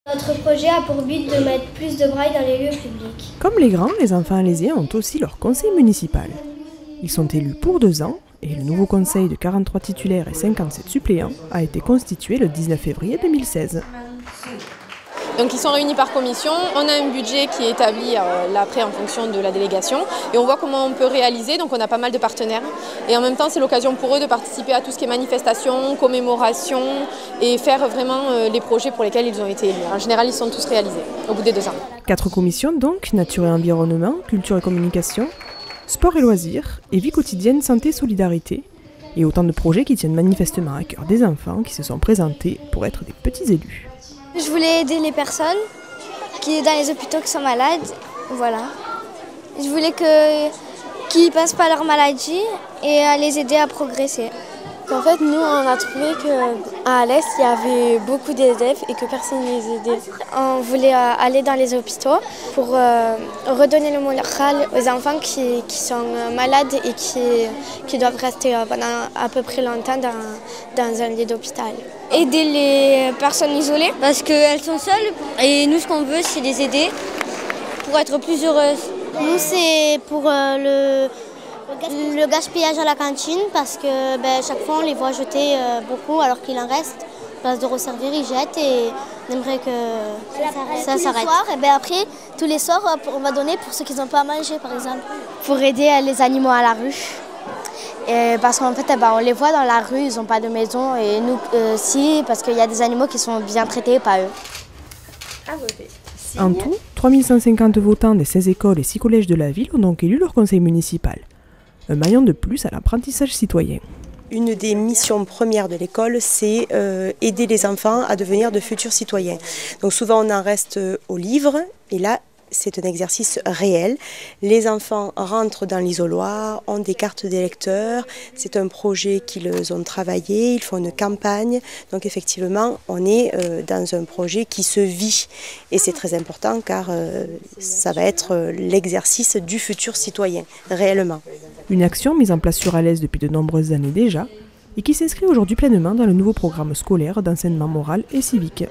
Notre projet a pour but de mettre plus de braille dans les lieux publics. Comme les grands, les enfants alésiens ont aussi leur conseil municipal. Ils sont élus pour 2 ans et le nouveau conseil de 43 titulaires et 57 suppléants a été constitué le 19 février 2016. Donc ils sont réunis par commission, on a un budget qui est établi après en fonction de la délégation et on voit comment on peut réaliser, donc on a pas mal de partenaires et en même temps c'est l'occasion pour eux de participer à tout ce qui est manifestation, commémoration et faire vraiment les projets pour lesquels ils ont été élus. En général ils sont tous réalisés au bout des 2 ans. 4 commissions donc, nature et environnement, culture et communication, sport et loisirs et vie quotidienne, santé et solidarité. Et autant de projets qui tiennent manifestement à cœur des enfants qui se sont présentés pour être des petits élus. Je voulais aider les personnes qui dans les hôpitaux qui sont malades, voilà. Je voulais qu'ils passent pas leur maladie et à les aider à progresser. En fait, nous, on a trouvé qu'à Alès, il y avait beaucoup d'élèves et que personne ne les aidait. On voulait aller dans les hôpitaux pour redonner le moral aux enfants qui sont malades et qui doivent rester pendant à peu près longtemps dans un lit d'hôpital. Aider les personnes isolées parce qu'elles sont seules et nous, ce qu'on veut, c'est les aider pour être plus heureuses. Nous, c'est pour le gaspillage à la cantine parce que chaque fois on les voit jeter beaucoup alors qu'il en reste. À place de resservir, ils jettent et on aimerait que ça s'arrête. Et après, tous les soirs, on va donner pour ceux qui n'ont pas à manger par exemple. Pour aider les animaux à la rue. Et parce qu'en fait, on les voit dans la rue, ils n'ont pas de maison et nous, si, parce qu'il y a des animaux qui sont bien traités, pas eux. En tout, 3150 votants des 16 écoles et 6 collèges de la ville ont donc élu leur conseil municipal. Un maillon de plus à l'apprentissage citoyen. Une des missions premières de l'école, c'est aider les enfants à devenir de futurs citoyens. Donc souvent on en reste au livre et là c'est un exercice réel. Les enfants rentrent dans l'isoloir, ont des cartes d'électeurs, c'est un projet qu'ils ont travaillé, ils font une campagne. Donc effectivement on est dans un projet qui se vit et c'est très important car ça va être l'exercice du futur citoyen, réellement. Une action mise en place sur Alès depuis de nombreuses années déjà et qui s'inscrit aujourd'hui pleinement dans le nouveau programme scolaire d'enseignement moral et civique.